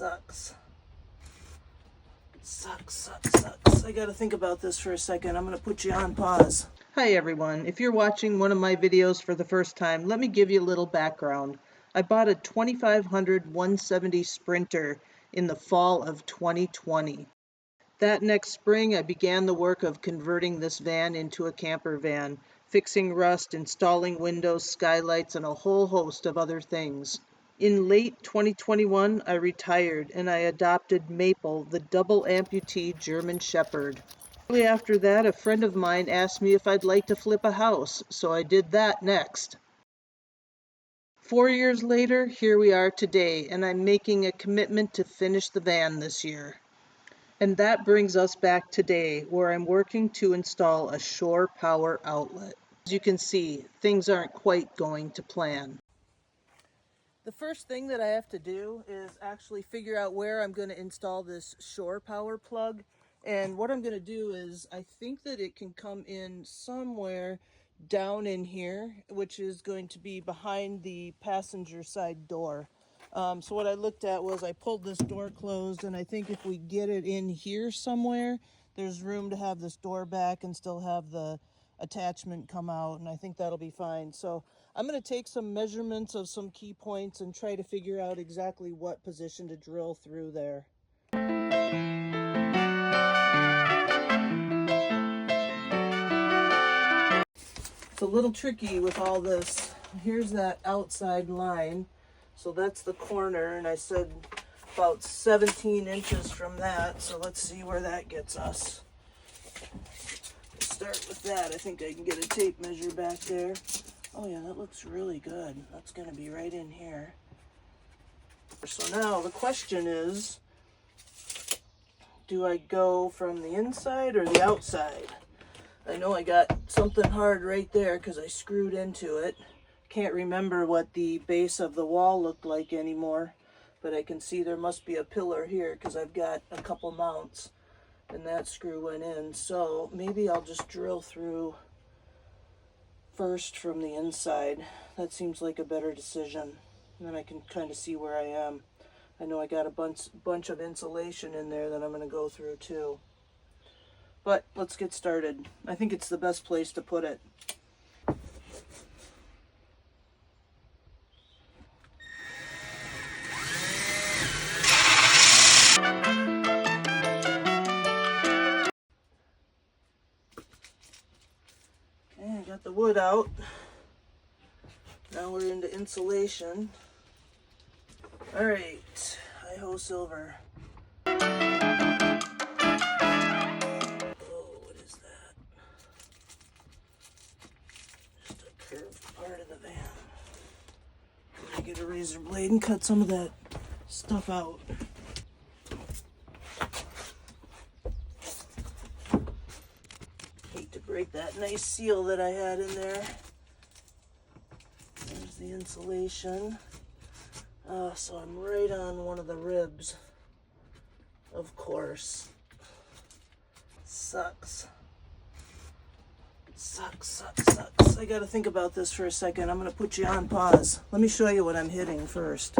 Sucks. Sucks. I gotta think about this for a second. I'm gonna put you on pause. Hi everyone. If you're watching one of my videos for the first time, let me give you a little background. I bought a 2500 170 Sprinter in the fall of 2020. That next spring, I began the work of converting this van into a camper van, fixing rust, installing windows, skylights, and a whole host of other things. In late 2021, I retired and I adopted Maple, the double amputee German Shepherd. Shortly after that, a friend of mine asked me if I'd like to flip a house, so I did that next. 4 years later, here we are today, and I'm making a commitment to finish the van this year. And that brings us back today, where I'm working to install a shore power outlet. As you can see, things aren't quite going to plan. The first thing that I have to do is actually figure out where I'm going to install this shore power plug. And what I'm going to do is, I think that it can come in somewhere down in here, which is going to be behind the passenger side door. So what I looked at was I pulled this door closed, and I think if we get it in here somewhere, there's room to have this door back and still have the attachment come out, and I think that'll be fine. So I'm going to take some measurements of some key points and try to figure out exactly what position to drill through there. It's a little tricky with all this. Here's that outside line. So that's the corner, and I said about 17 inches from that. So let's see where that gets us. Start with that. I think I can get a tape measure back there. Oh yeah, that looks really good. That's going to be right in here. So now the question is, do I go from the inside or the outside? I know I got something hard right there because I screwed into it. Can't remember what the base of the wall looked like anymore, but I can see there must be a pillar here because I've got a couple mounts and that screw went in. So maybe I'll just drill through first from the inside. That seems like a better decision. And then I can kind of see where I am. I know I got a bunch of insulation in there that I'm going to go through too. But let's get started. I think it's the best place to put it. Got the wood out. Now we're into insulation. All right, hi-ho silver. Oh, what is that? Just a curved part of the van. I'm gonna get a razor blade and cut some of that stuff out. Hate to break that nice seal that I had in there. There's the insulation. So I'm right on one of the ribs, of course. Sucks. I gotta think about this for a second. I'm gonna put you on pause. Let me show you what I'm hitting first.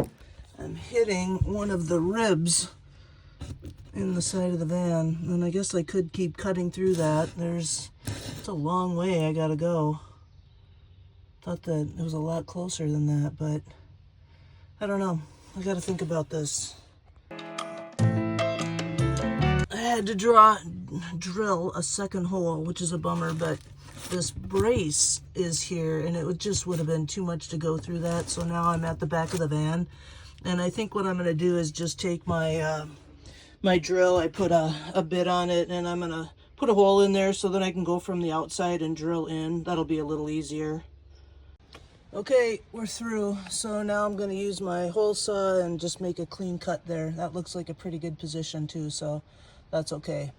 I'm hitting one of the ribs in the side of the van, and I guess I could keep cutting through that. It's a long way I gotta go. Thought that it was a lot closer than that, but I don't know. I gotta think about this. I had to drill a second hole, which is a bummer, but this brace is here, and it just would have been too much to go through that. So now I'm at the back of the van, and I think what I'm gonna do is just take my my drill. I put a bit on it, and I'm gonna put a hole in there so that I can go from the outside and drill in. That'll be a little easier. Okay, we're through. So now I'm going to use my hole saw and just make a clean cut there. That looks like a pretty good position too, so that's okay.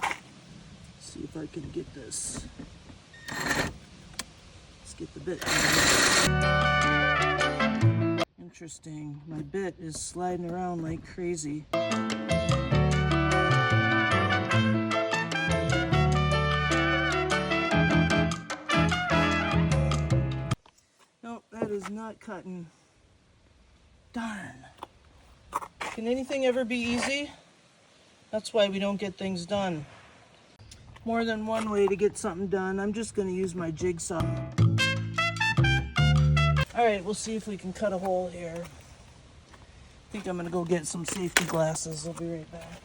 Let's see if I can get this. Let's get the bit. Interesting. My bit is sliding around like crazy. Nope, that is not cutting. Darn. Can anything ever be easy? That's why we don't get things done. More than one way to get something done. I'm just going to use my jigsaw. Alright, we'll see if we can cut a hole here. I think I'm going to go get some safety glasses. I'll be right back.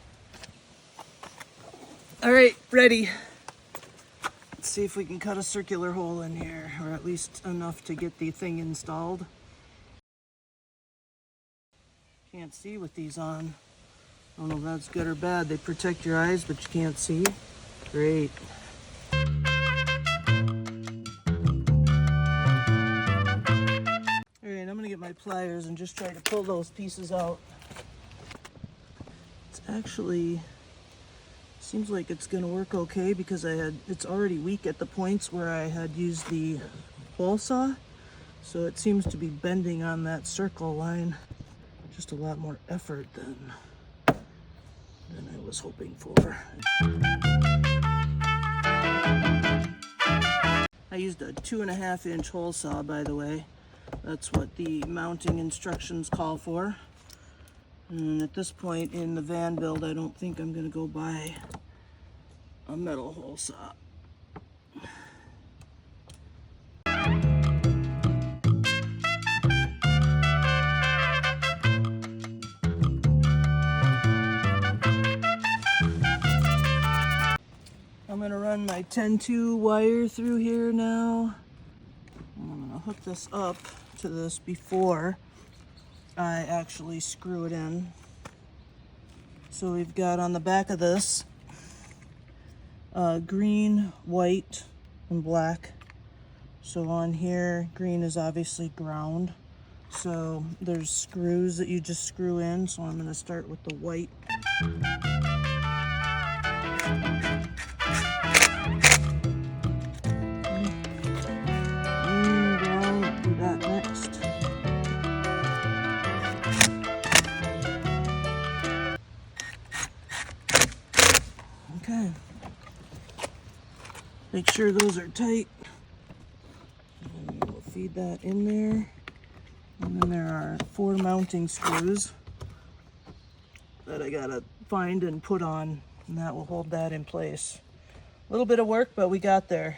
Alright, ready. Let's see if we can cut a circular hole in here, or at least enough to get the thing installed. Can't see with these on. I don't know if that's good or bad. They protect your eyes, but you can't see. Great. Alright, I'm gonna get my pliers and just try to pull those pieces out. It's actually seems like it's gonna work okay because it's already weak at the points where I had used the hole saw. So it seems to be bending on that circle line. Just a lot more effort than I was hoping for. I used a 2.5 inch hole saw, by the way. That's what the mounting instructions call for. And at this point in the van build, I don't think I'm going to go buy a metal hole saw. I'm going to run my 10-2 wire through here now. I'm going to hook this up to this before I actually screw it in. So we've got on the back of this green, white, and black. So on here, green is obviously ground. So there's screws that you just screw in. So I'm going to start with the white. Okay. Make sure those are tight. And we'll feed that in there. And then there are 4 mounting screws that I gotta find and put on, and that will hold that in place. A little bit of work, but we got there.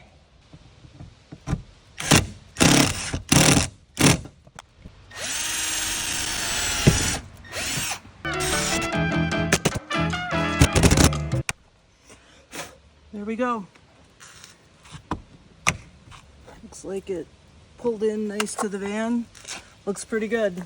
There we go. Looks like it pulled in nice to the van. Looks pretty good.